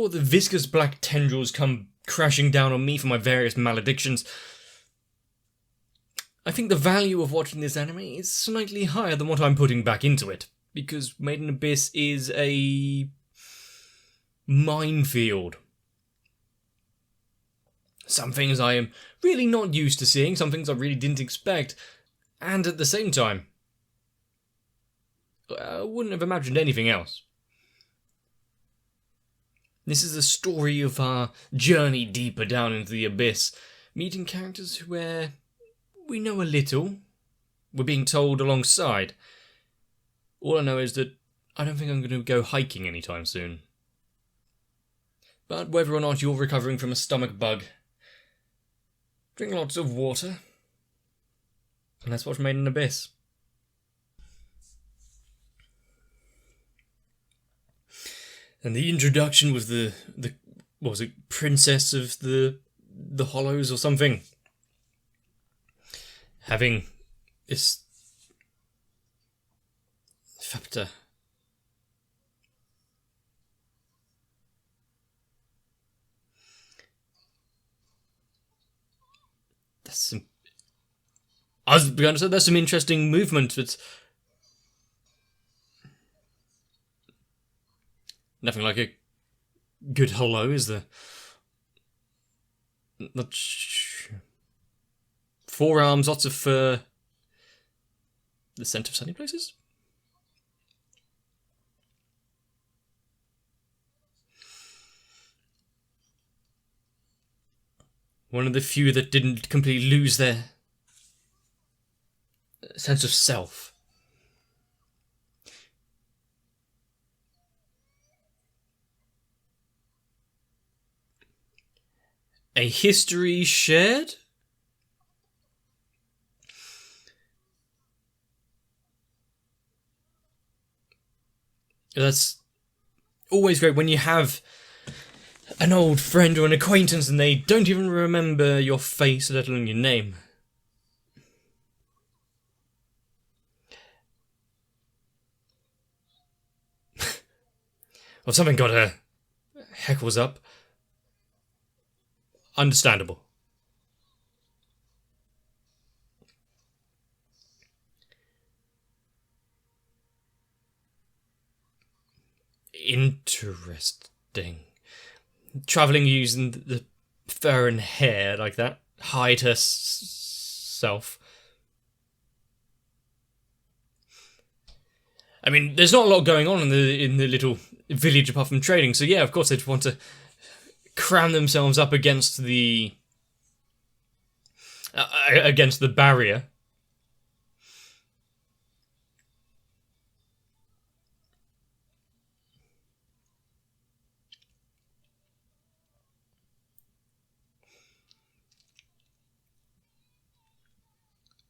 before the viscous black tendrils come crashing down on me for my various maledictions, I think the value of watching this anime is slightly higher than what I'm putting back into it, because Made in Abyss is a minefield. Some things I am really not used to seeing, some things I really didn't expect, and at the same time, I wouldn't have imagined anything else. This is the story of our journey deeper down into the abyss, meeting characters where we know a little, we're being told alongside. All I know is that I don't think I'm going to go hiking anytime soon. But whether or not you're recovering from a stomach bug, drink lots of water, and let's watch Made in Abyss. And the introduction was the what was it, Princess of the Hollows or something, having this chapter. I was going to say that's some interesting movement, but nothing like a good hello, is there? Not forearms, lots of fur. The scent of sunny places? One of the few that didn't completely lose their sense of self. A history shared? That's always great when you have an old friend or an acquaintance and they don't even remember your face, let alone your name. Well, something got her heckles up. Understandable. Interesting. Travelling using the fur and hair like that. Hide herself. I mean, there's not a lot going on in the little village apart from trading, so yeah, of course they'd want to cram themselves up against the barrier.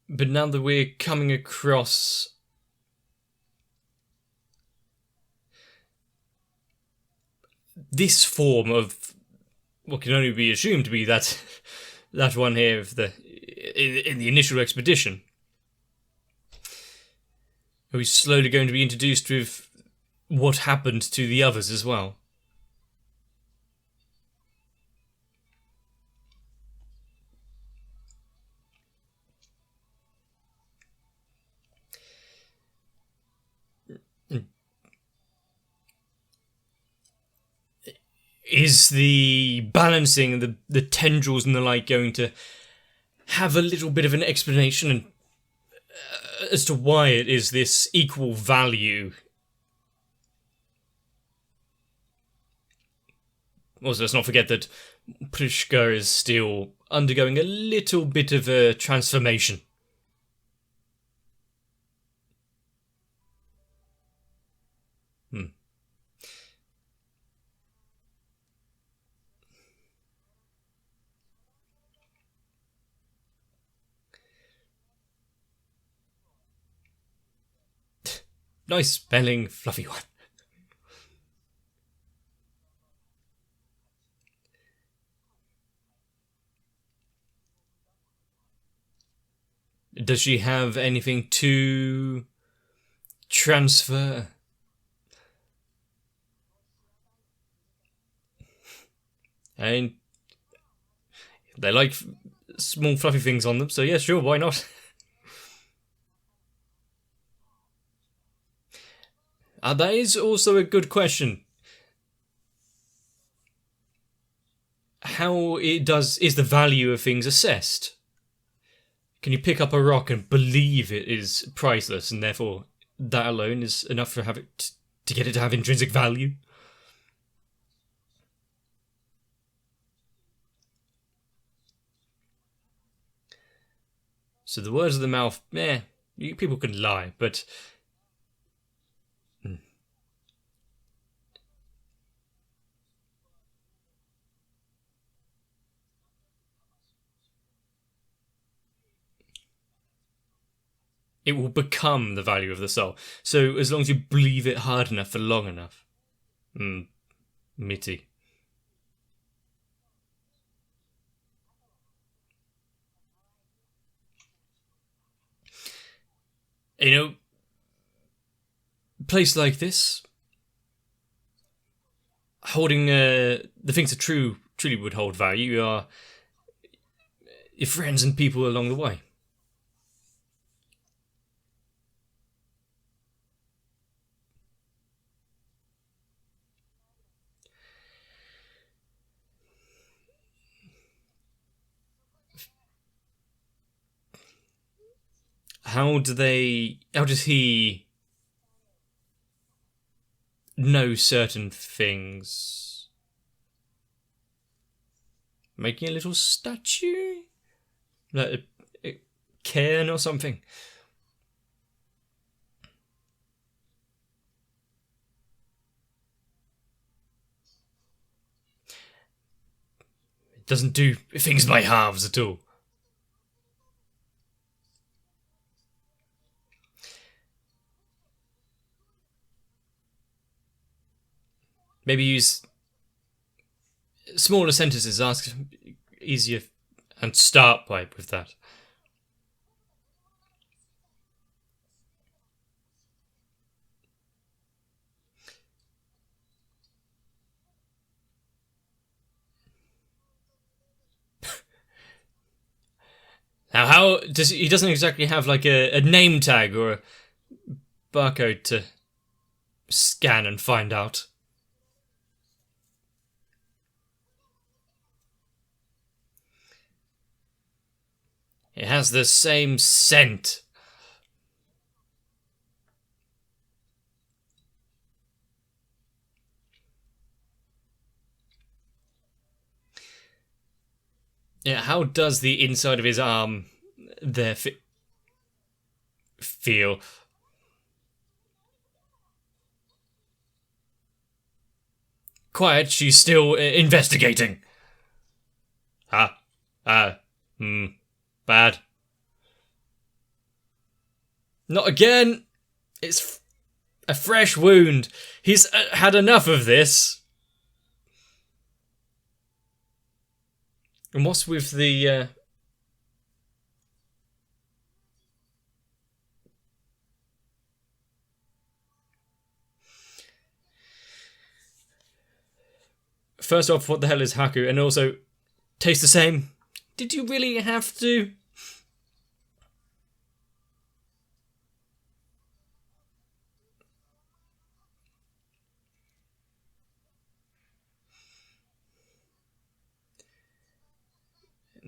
But now that we're coming across this form of what can only be assumed to be that one here of in the initial expedition, we're slowly going to be introduced with what happened to the others as well. Is the balancing, the tendrils and the like going to have a little bit of an explanation as to why it is this equal value? Also, let's not forget that Prishka is still undergoing a little bit of a transformation. Nice spelling, fluffy one. Does she have anything to transfer? And they like small fluffy things on them, so yeah, sure, why not? That is also a good question. How is the value of things assessed? Can you pick up a rock and believe it is priceless, and therefore that alone is enough to have it to get it to have intrinsic value? So the words of the mouth, people can lie, but it will become the value of the soul. So as long as you believe it hard enough for long enough. Mitty. You know, a place like this, holding the things that truly would hold value are your friends and people along the way. How does he know certain things? Making a little statue? Like a cairn or something? It doesn't do things by halves at all. Maybe use smaller sentences, ask easier, and start with that. Now, how does he doesn't exactly have like a name tag or a barcode to scan and find out. It has the same scent. Yeah, how does the inside of his arm there feel? Quiet, she's still investigating. Bad. Not again. It's a fresh wound. He's had enough of this. And what's with the... First off, what the hell is Haku? And also, taste the same? Did you really have to?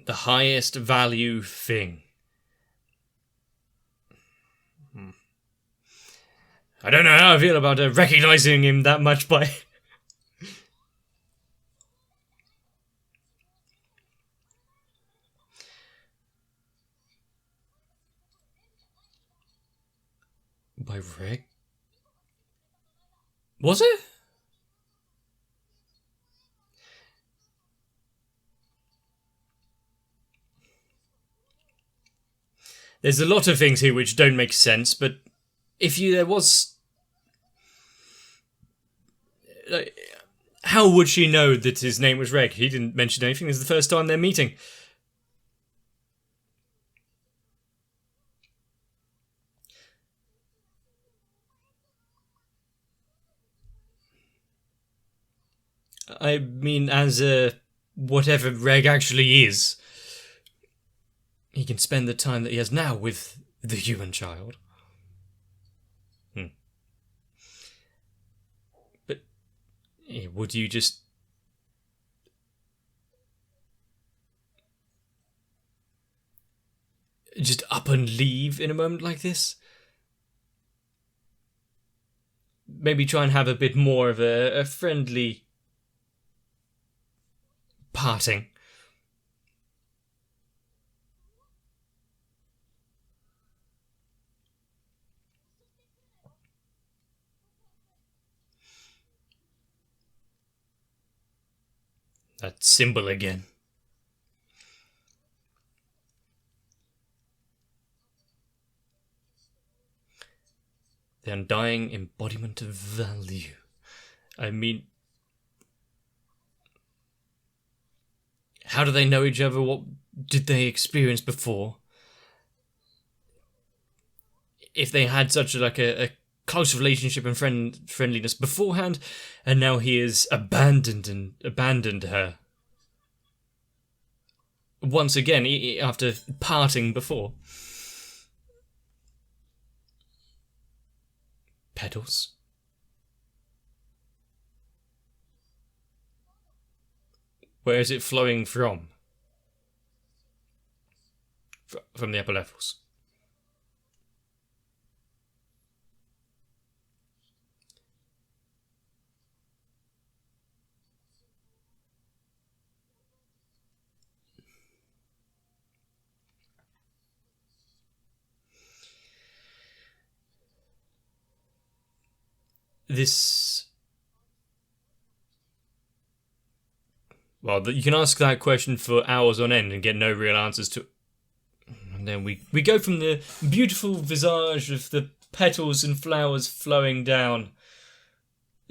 The highest value thing. I don't know how I feel about recognizing him that much by... by Reg? Was it? There's a lot of things here which don't make sense, but if there was... how would she know that his name was Reg? He didn't mention anything. This is the first time they're meeting. I mean, as a whatever Reg actually is, he can spend the time that he has now with the human child. But would you just up and leave in a moment like this? Maybe try and have a bit more of a friendly parting. That symbol again. The undying embodiment of value. I mean, how do they know each other? What did they experience before? If they had such a close relationship and friendliness beforehand, and now he has abandoned her. Once again, after parting before. Petals. Where is it flowing from? From the upper levels. Well, you can ask that question for hours on end and get no real answers to. And then we go from the beautiful visage of the petals and flowers flowing down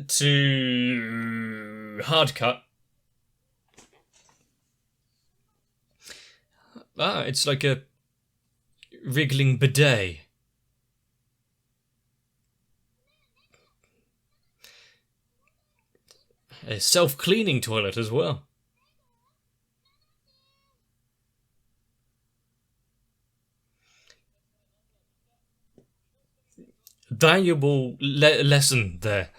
to hard cut. It's like a wriggling bidet. A self-cleaning toilet as well. Valuable lesson there.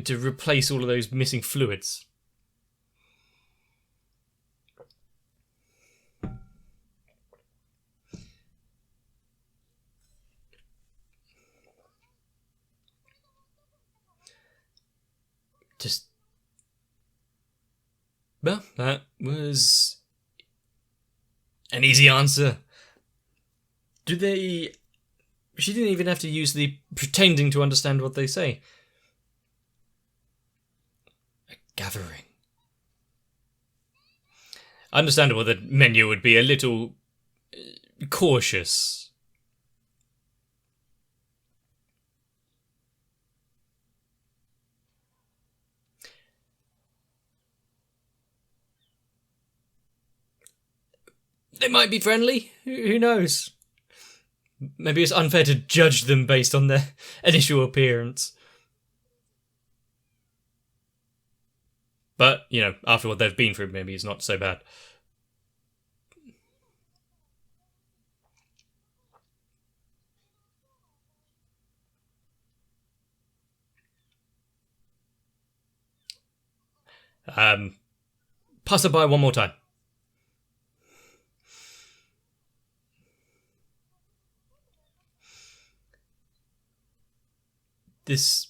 To replace all of those missing fluids. Well, that was an easy answer. She didn't even have to use the pretending to understand what they say. A gathering. Understandable that Menu would be a little cautious. They might be friendly. Who knows? Maybe it's unfair to judge them based on their initial appearance. But, after what they've been through, maybe it's not so bad. Pass it by one more time. This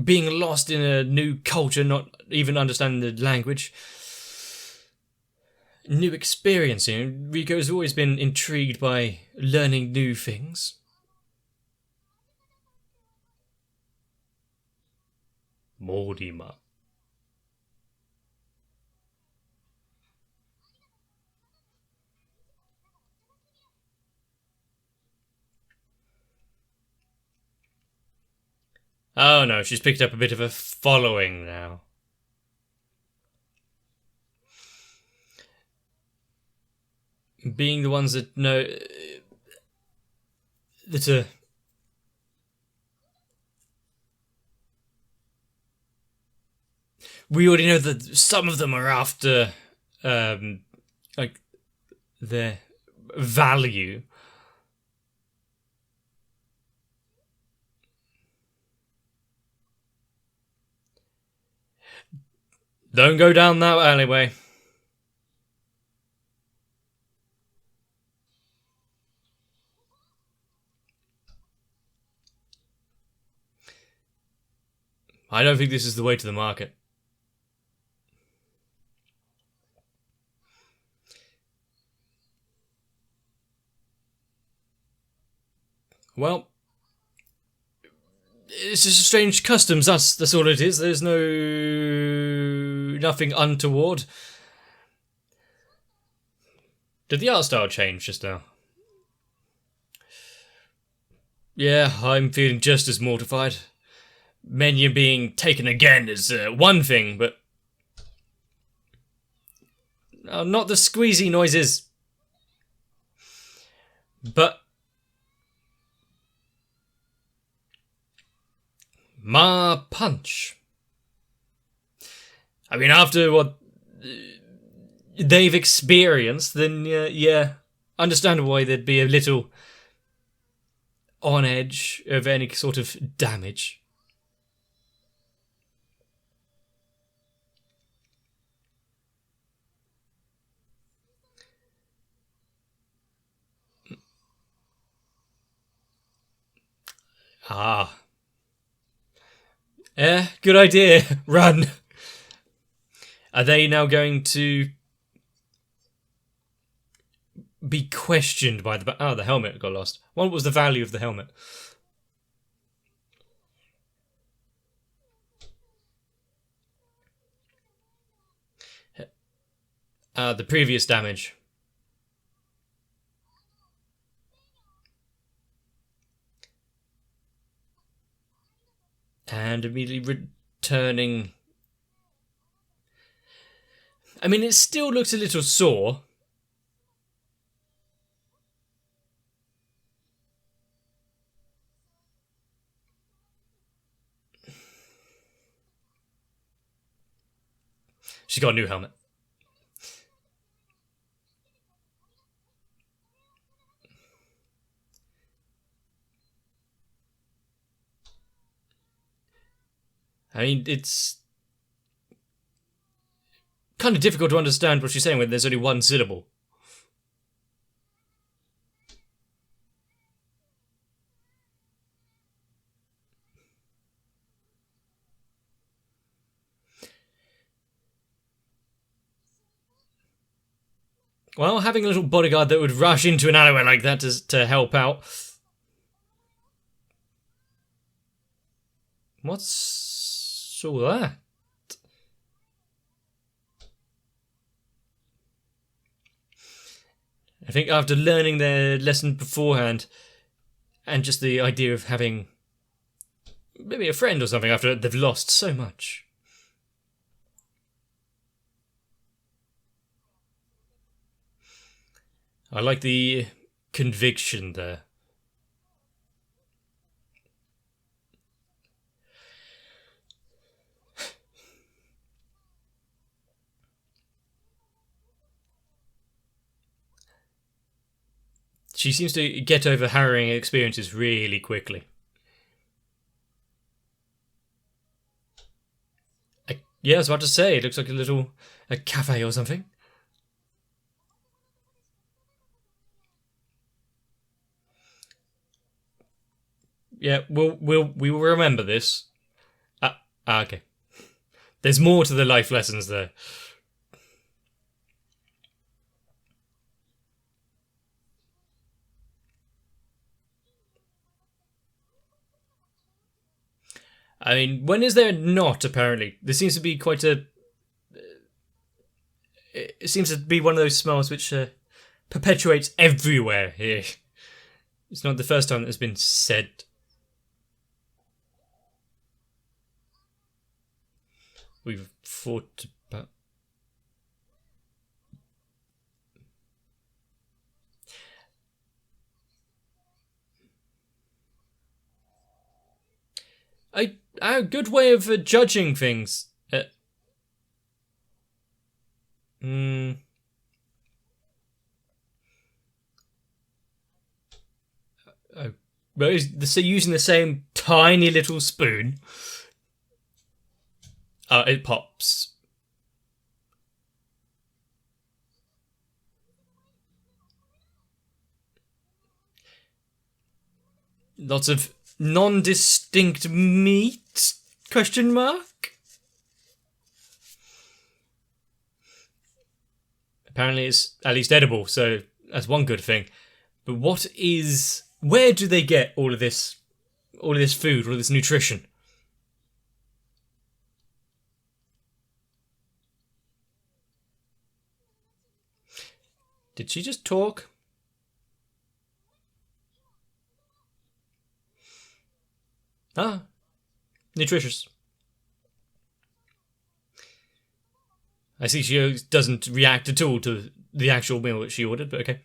being lost in a new culture, not even understanding the language, new experience. Rico's always been intrigued by learning new things. Mortimer. Oh no, she's picked up a bit of a following now. Being the ones that know that are we already know that some of them are after, like, their value. Don't go down that alleyway. I don't think this is the way to the market. Well, it's just a strange customs, that's all it is. There's nothing untoward. Did the art style change just now? Yeah, I'm feeling just as mortified. Menu being taken again is one thing, but... not the squeezy noises. But... Ma punch. I mean, after what they've experienced, then yeah, understandable why they'd be a little on edge of any sort of damage. Ah. Good idea. Run. Are they now going to be questioned by the... Oh, the helmet got lost. What was the value of the helmet? The previous damage. And immediately returning... I mean, it still looks a little sore. She's got a new helmet. I mean, it's kind of difficult to understand what she's saying when there's only one syllable. Well, having a little bodyguard that would rush into an alleyway like that to help out. What's all that? I think after learning their lesson beforehand, and just the idea of having maybe a friend or something after they've lost so much. I like the conviction there. She seems to get over harrowing experiences really quickly. Yeah, I was about to say, it looks like a cafe or something. Yeah, we will remember this. Okay. There's more to the life lessons there. I mean, when is there not, apparently? There seems to be quite a... It seems to be one of those smells which perpetuates everywhere here. It's not the first time that has been said. We've thought about... A good way of judging things. Well, using the same tiny little spoon. It pops. Lots of non-distinct meat? Question mark? Apparently it's at least edible, so that's one good thing. But where do they get all of this food, all of this nutrition? Did she just talk? Ah, nutritious. I see she doesn't react at all to the actual meal that she ordered, but okay.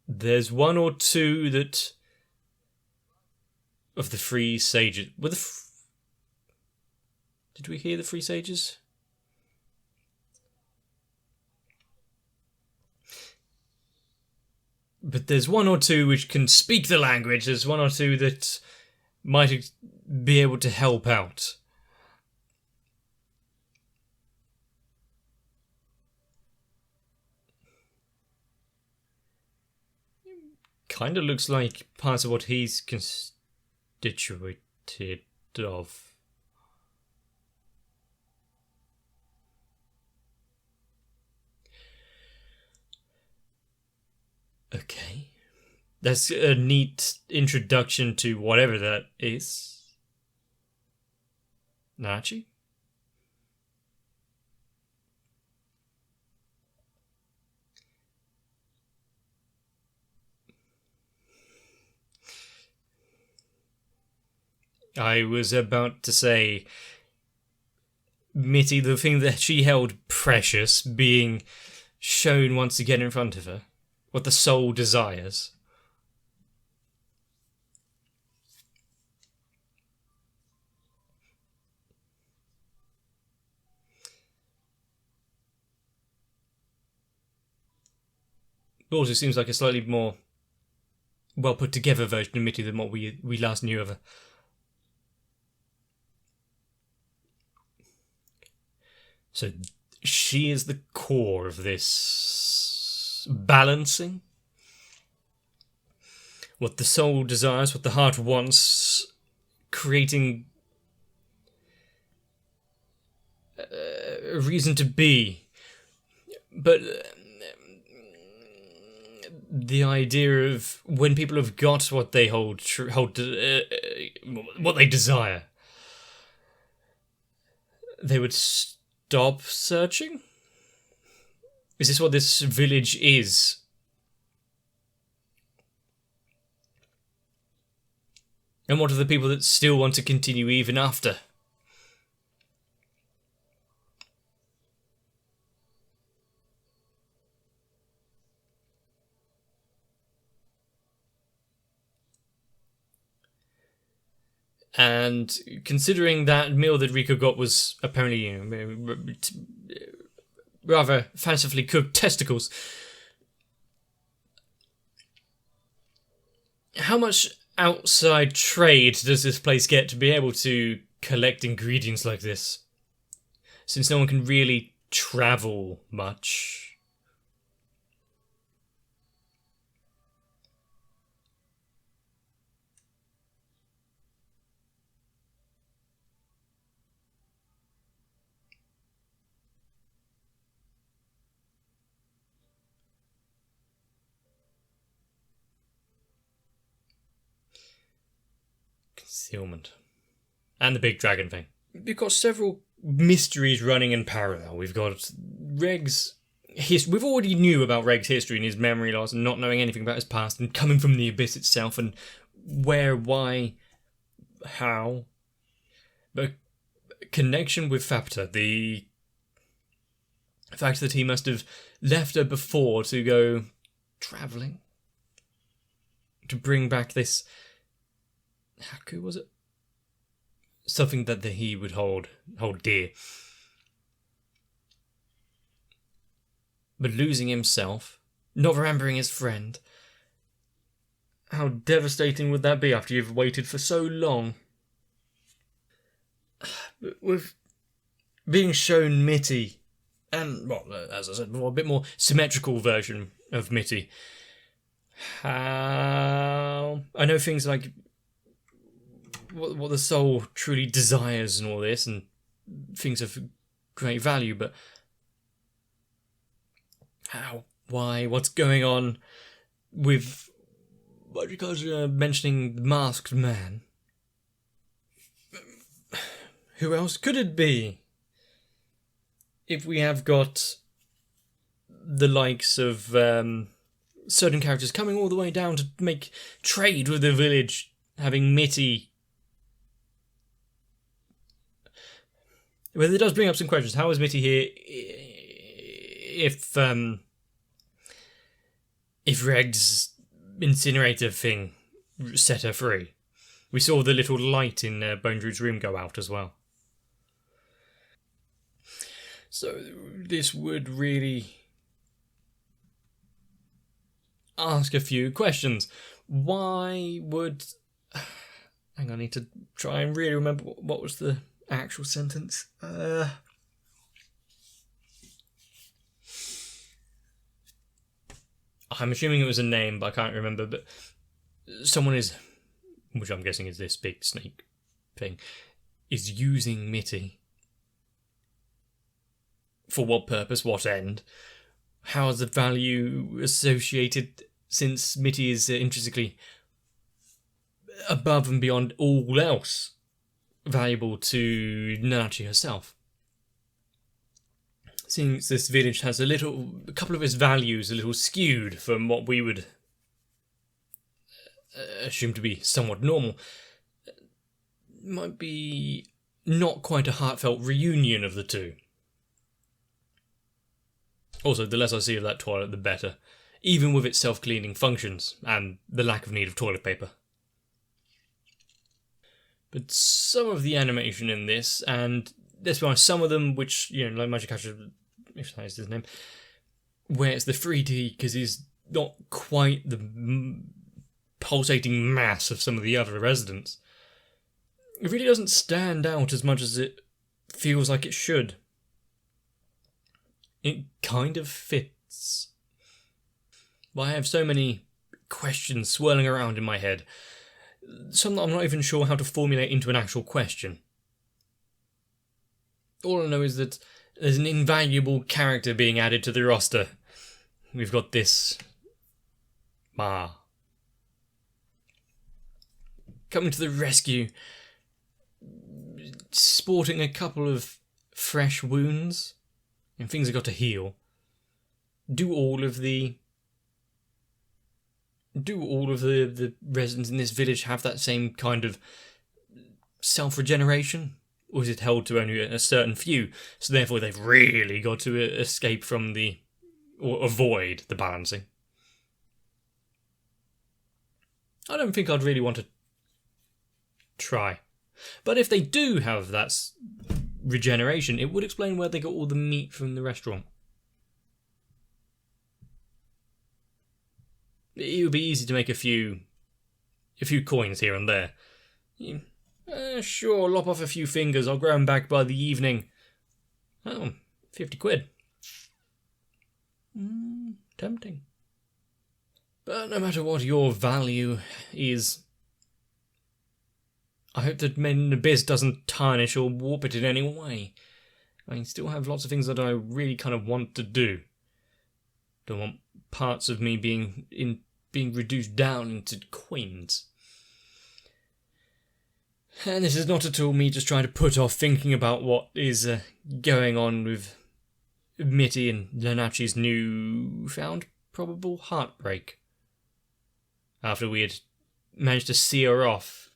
There's one or two that... of the three sages... Did we hear the three sages? But there's one or two which can speak the language. There's one or two that might be able to help out. Kind of looks like parts of what he's constituted of. Okay. That's a neat introduction to whatever that is. Nachi? I was about to say, Mitty, the thing that she held precious being shown once again in front of her. What the soul desires. It also seems like a slightly more well put together version of Mitty than what we last knew of her. So she is the core of this balancing. What the soul desires, what the heart wants, creating a reason to be. But the idea of when people have got what they hold what they desire, they would stop searching? Is this what this village is? And what are the people that still want to continue even after? And considering that meal that Rico got was apparently, rather fancifully cooked testicles, how much outside trade does this place get to be able to collect ingredients like this? Since no one can really travel much. Concealment. And the big dragon thing. We've got several mysteries running in parallel. We've got Reg's history. We've already knew about Reg's history and his memory loss and not knowing anything about his past and coming from the abyss itself and where, why, how. But connection with Fapta, the fact that he must have left her before to go travelling. To bring back this... Haku, was it? something that he would hold dear. But losing himself, not remembering his friend, how devastating would that be after you've waited for so long? With being shown Mitty, and, well, as I said before, a bit more symmetrical version of Mitty. How I know things like what the soul truly desires and all this, and things of great value, but how, why, what's going on with what you guys are mentioning, the masked man? Who else could it be? If we have got the likes of certain characters coming all the way down to make trade with the village, having Mitty. Well, it does bring up some questions. How is Mitty here if Reg's incinerator thing set her free? We saw the little light in Bone Druid's room go out as well. So this would really ask a few questions. Why would... Hang on, I need to try and really remember what was the actual sentence. I'm assuming it was a name, but I can't remember. But someone is, which I'm guessing is this big snake thing, is using Mitty. For what purpose? What end? How is the value associated, since Mitty is intrinsically above and beyond all else valuable to Nanachi herself? Since this village has a couple of its values a little skewed from what we would assume to be somewhat normal, might be not quite a heartfelt reunion of the two. Also, the less I see of that toilet, the better, even with its self-cleaning functions and the lack of need of toilet paper. But some of the animation in this, and let's be honest, some of them, which, like Magic Catcher, if that is his name, where it's the 3D, because he's not quite the pulsating mass of some of the other residents, it really doesn't stand out as much as it feels like it should. It kind of fits. But I have so many questions swirling around in my head, some that I'm not even sure how to formulate into an actual question. All I know is that there's an invaluable character being added to the roster. We've got this Ma coming to the rescue, sporting a couple of fresh wounds, and things have got to heal. Do all of the residents in this village have that same kind of self-regeneration? Or is it held to only a certain few, so therefore they've really got to escape from or avoid the balancing? I don't think I'd really want to try. But if they do have that regeneration, it would explain where they got all the meat from the restaurant. It would be easy to make a few coins here and there. Sure, lop off a few fingers, I'll grow them back by the evening. Oh, 50 quid. Tempting. But no matter what your value is, I hope that Men in the Abyss doesn't tarnish or warp it in any way. I still have lots of things that I really kind of want to do. Don't want parts of me being reduced down into coins. And this is not at all me just trying to put off thinking about what is going on with Mitty and Nanachi's newfound probable heartbreak. After we had managed to see her off,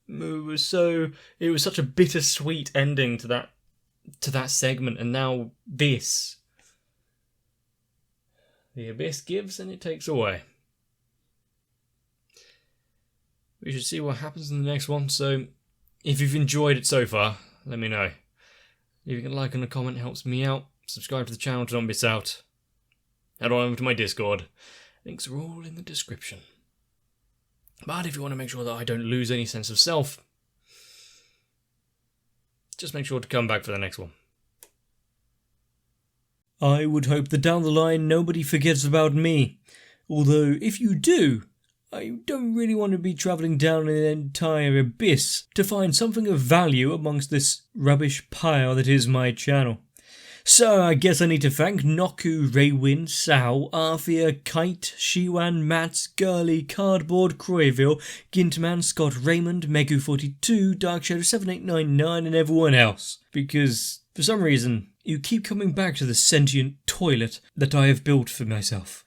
it was such a bittersweet ending to that segment, and now this. The Abyss gives and it takes away. We should see what happens in the next one, so If you've enjoyed it so far, let me know. Leaving a like and a comment helps me out. Subscribe to the channel to not miss out. Head on over to my Discord. Links are all in the description. But if you want to make sure that I don't lose any sense of self, just make sure to come back for the next one. I would hope that down the line nobody forgets about me. Although, if you do, I don't really want to be travelling down an entire abyss to find something of value amongst this rubbish pile that is my channel. So I guess I need to thank Noku, Raywin, Sao, Arthea, Kite, Shiwan, Mats, Gurley, Cardboard, Croyville, Gintman, Scott, Raymond, Megu42, Darkshadow7899 and everyone else. Because, for some reason, you keep coming back to the sentient toilet that I have built for myself.